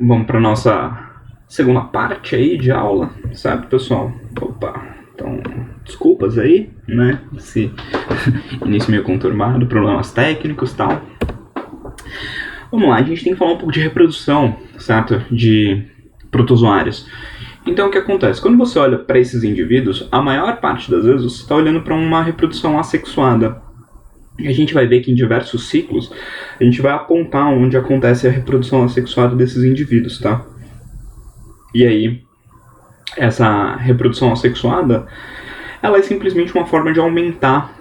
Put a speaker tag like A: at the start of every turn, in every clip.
A: vamos para nossa segunda parte aí de aula, certo, pessoal? Opa, então, desculpas aí, né? Esse início meio conturbado, problemas técnicos e tal. Vamos lá, a gente tem que falar um pouco de reprodução, certo? De protozoários. Então, o que acontece? Quando você olha para esses indivíduos, a maior parte das vezes você está olhando para uma reprodução assexuada. A gente vai ver que em diversos ciclos a gente vai apontar onde acontece a reprodução assexuada desses indivíduos, tá? E aí, essa reprodução assexuada, ela é simplesmente uma forma de aumentar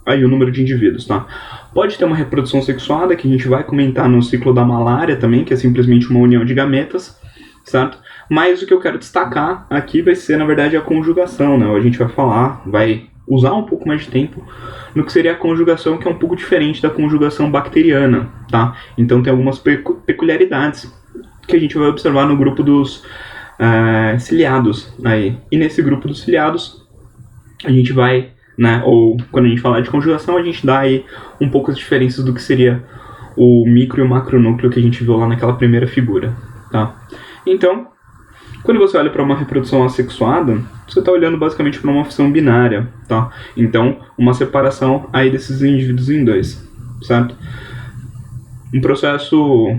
A: aí o número de indivíduos, tá? Pode ter uma reprodução sexuada, que a gente vai comentar no ciclo da malária também, que é simplesmente uma união de gametas, certo? Mas o que eu quero destacar aqui vai ser, na verdade, a conjugação, né? A gente vai falar, vai usar um pouco mais de tempo no que seria a conjugação, que é um pouco diferente da conjugação bacteriana, tá? Então tem algumas peculiaridades que a gente vai observar no grupo dos ciliados aí. E nesse grupo dos ciliados, a gente vai, né, ou quando a gente falar de conjugação, a gente dá aí um pouco as diferenças do que seria o micro e o macronúcleo que a gente viu lá naquela primeira figura, tá? Então, quando você olha para uma reprodução assexuada, você está olhando basicamente para uma fissão binária, tá? Então, uma separação aí desses indivíduos em dois, certo? Um processo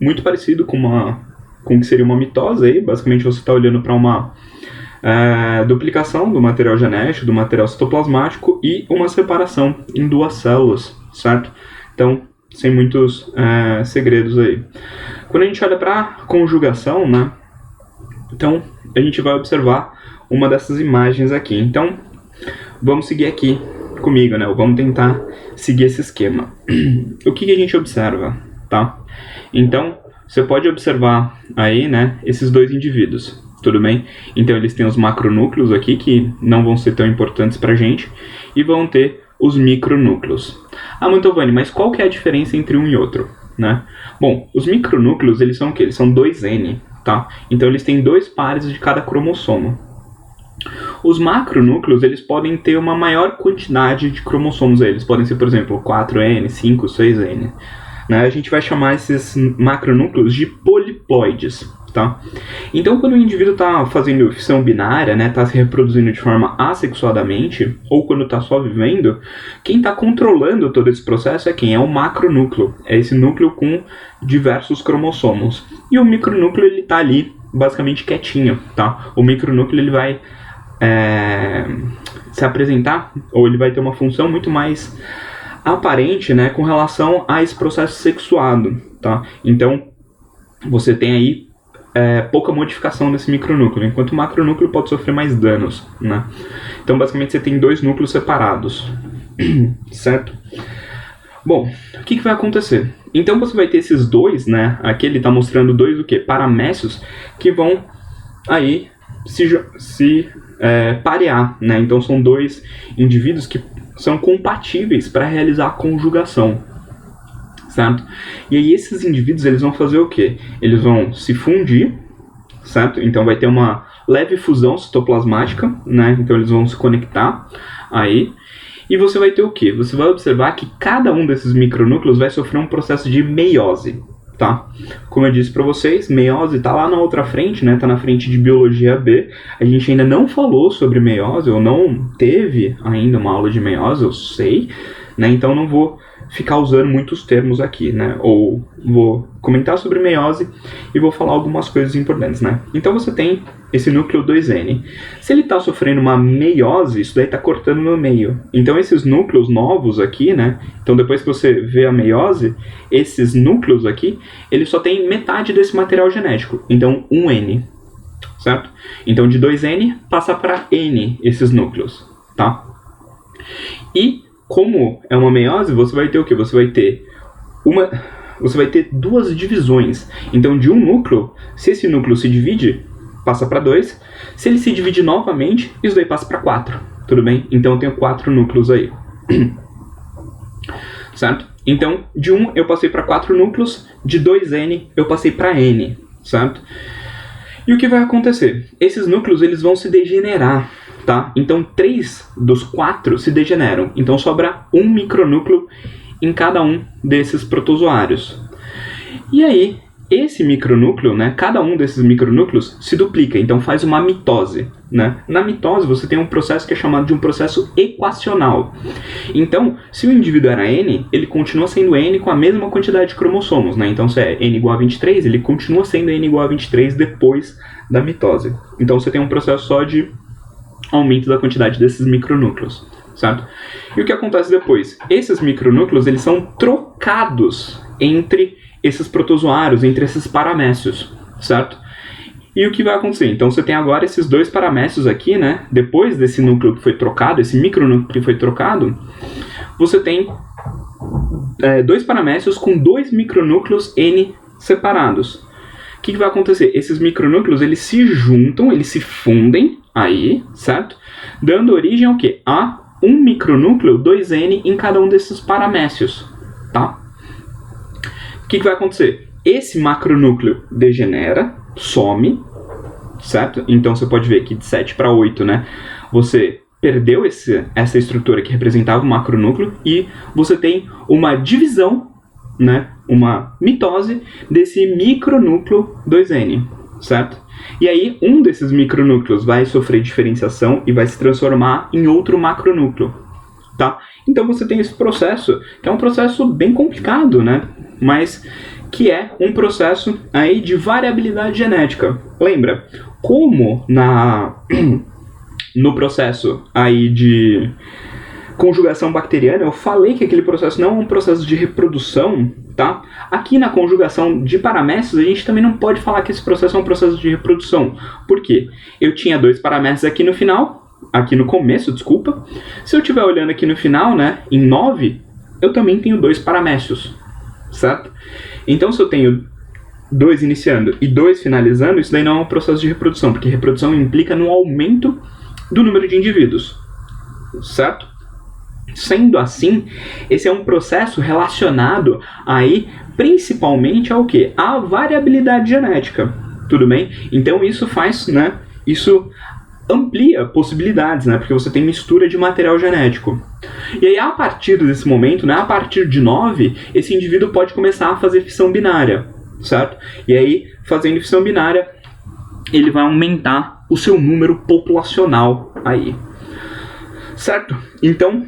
A: muito parecido com o que seria uma mitose aí. Basicamente, você está olhando para uma duplicação do material genético, do material citoplasmático e uma separação em duas células, certo? Então, sem muitos segredos aí. Quando a gente olha para a conjugação, né? Então, a gente vai observar uma dessas imagens aqui. Então, vamos seguir aqui comigo, né? Vamos tentar seguir esse esquema. O que a gente observa, tá? Então, você pode observar aí, né, esses dois indivíduos, tudo bem? Então, eles têm os macronúcleos aqui, que não vão ser tão importantes pra gente, e vão ter os micronúcleos. Ah, Mantovani, mas qual que é a diferença entre um e outro, né? Bom, os micronúcleos, eles são o quê? Eles são 2N, tá? Então, eles têm 2 pares de cada cromossomo. Os macronúcleos, eles podem ter uma maior quantidade de cromossomos. Eles podem ser, por exemplo, 4N, 5, 6N. Né? A gente vai chamar esses macronúcleos de poliploides, tá? Então, quando o indivíduo está fazendo fissão binária, né, está se reproduzindo de forma assexuadamente, ou quando está só vivendo, quem está controlando todo esse processo é quem? É o macronúcleo. É esse núcleo com diversos cromossomos. E o micronúcleo, ele está ali, basicamente quietinho, tá? O micronúcleo, ele vai se apresentar, ou ele vai ter uma função muito mais aparente, né, com relação a esse processo sexuado, tá? Então, você tem aí pouca modificação desse micronúcleo, enquanto o macronúcleo pode sofrer mais danos, né? Então, basicamente, você tem 2 núcleos separados, certo? Bom, o que vai acontecer? Então, você vai ter esses dois, né? Aqui ele está mostrando 2 o quê? Paramécios que vão aí se parear, né? Então, são 2 indivíduos que são compatíveis para realizar a conjugação, certo? E aí esses indivíduos, eles vão fazer o quê? Eles vão se fundir, certo? Então vai ter uma leve fusão citoplasmática, né? Então eles vão se conectar aí. E você vai ter o quê? Você vai observar que cada um desses micronúcleos vai sofrer um processo de meiose, tá? Como eu disse para vocês, meiose tá lá na outra frente, né? Tá na frente de biologia B. A gente ainda não falou sobre meiose, ou não teve ainda uma aula de meiose, eu sei, né? Então não vou ficar usando muitos termos aqui, né? Ou vou comentar sobre meiose e vou falar algumas coisas importantes, né? Então você tem esse núcleo 2N. Se ele está sofrendo uma meiose, isso daí está cortando no meio. Então esses núcleos novos aqui, né? Então depois que você vê a meiose, esses núcleos aqui, eles só têm metade desse material genético. Então 1N, certo? Então de 2N passa para N esses núcleos, tá? E como é uma meiose, você vai ter o quê? Você vai ter 2 divisões. Então, de um núcleo, se esse núcleo se divide, passa para 2. Se ele se divide novamente, isso daí passa para 4. Tudo bem? Então, eu tenho 4 núcleos aí. Certo? Então, de 1 eu passei para 4 núcleos, de 2N eu passei para N. Certo? E o que vai acontecer? Esses núcleos, eles vão se degenerar. Tá? Então 3 dos 4 se degeneram. Então sobra um micronúcleo em cada um desses protozoários. E aí, esse micronúcleo, né, cada um desses micronúcleos se duplica, então faz uma mitose. Né? Na mitose você tem um processo que é chamado de um processo equacional. Então, se o indivíduo era N, ele continua sendo N com a mesma quantidade de cromossomos. Né? Então, se é N igual a 23, ele continua sendo N igual a 23 depois da mitose. Então, você tem um processo só de aumento da quantidade desses micronúcleos. Certo? E o que acontece depois? Esses micronúcleos eles são trocados entre esses protozoários, entre esses paramécios, certo? E o que vai acontecer? Então você tem agora esses dois paramécios aqui, né? Depois desse núcleo que foi trocado, esse micronúcleo que foi trocado, você tem dois paramécios com dois micronúcleos N separados. O que vai acontecer? Esses micronúcleos eles se juntam, eles se fundem aí, certo? Dando origem ao quê? A um micronúcleo 2N em cada um desses paramécios, tá? O que vai acontecer? Esse macronúcleo degenera, some, certo? Então você pode ver que de 7 para 8, né? Você perdeu essa estrutura que representava o macronúcleo e você tem uma divisão, né? Uma mitose desse micronúcleo 2N, certo? E aí um desses micronúcleos vai sofrer diferenciação e vai se transformar em outro macronúcleo, tá? Então você tem esse processo, que é um processo bem complicado, né? Mas que é um processo aí de variabilidade genética. Lembra, como no processo aí de conjugação bacteriana, eu falei que aquele processo não é um processo de reprodução, tá? Aqui na conjugação de paramécios, a gente também não pode falar que esse processo é um processo de reprodução. Por quê? Eu tinha dois paramécios aqui no final, aqui no começo, desculpa. Se eu estiver olhando aqui no final, né, em 9, eu também tenho dois paramécios, certo? Então, se eu tenho 2 iniciando e 2 finalizando, isso daí não é um processo de reprodução, porque reprodução implica no aumento do número de indivíduos, certo? Sendo assim, esse é um processo relacionado aí principalmente ao quê? À variabilidade genética, tudo bem? Então isso faz, né? Isso amplia possibilidades, né? Porque você tem mistura de material genético. E aí, a partir desse momento, né? A partir de 9, esse indivíduo pode começar a fazer fissão binária, certo? E aí, fazendo fissão binária, ele vai aumentar o seu número populacional aí, certo? Então,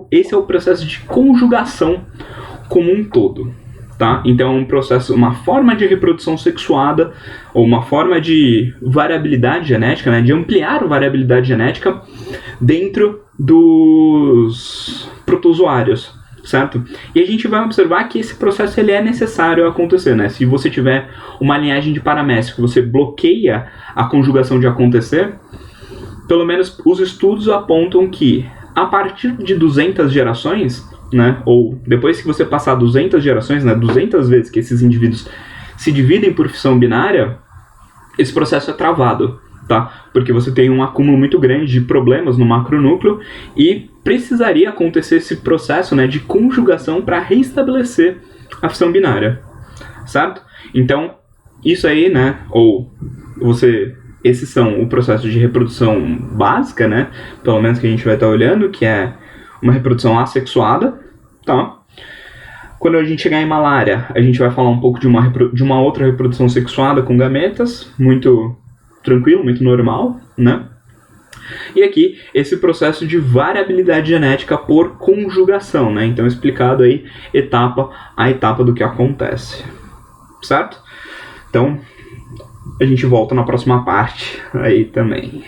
A: esse é o processo de conjugação como um todo, tá? Então é um processo, uma forma de reprodução sexuada, ou uma forma de variabilidade genética, né? De ampliar a variabilidade genética dentro dos protozoários, certo? E a gente vai observar que esse processo ele é necessário acontecer, né? Se você tiver uma linhagem de paramécios que você bloqueia a conjugação de acontecer, pelo menos os estudos apontam que a partir de 200 gerações, né, ou depois que você passar 200 gerações, né, 200 vezes que esses indivíduos se dividem por fissão binária, esse processo é travado, tá? Porque você tem um acúmulo muito grande de problemas no macronúcleo e precisaria acontecer esse processo, né, de conjugação para reestabelecer a fissão binária, certo? Então, isso aí, né, ou esses são o processo de reprodução básica, né? Pelo menos que a gente vai estar olhando, que é uma reprodução assexuada, tá? Quando a gente chegar em malária, a gente vai falar um pouco de uma outra reprodução sexuada com gametas, muito tranquilo, muito normal, né? E aqui, esse processo de variabilidade genética por conjugação, né? Então, explicado aí, etapa a etapa do que acontece, certo? Então, a gente volta na próxima parte aí também.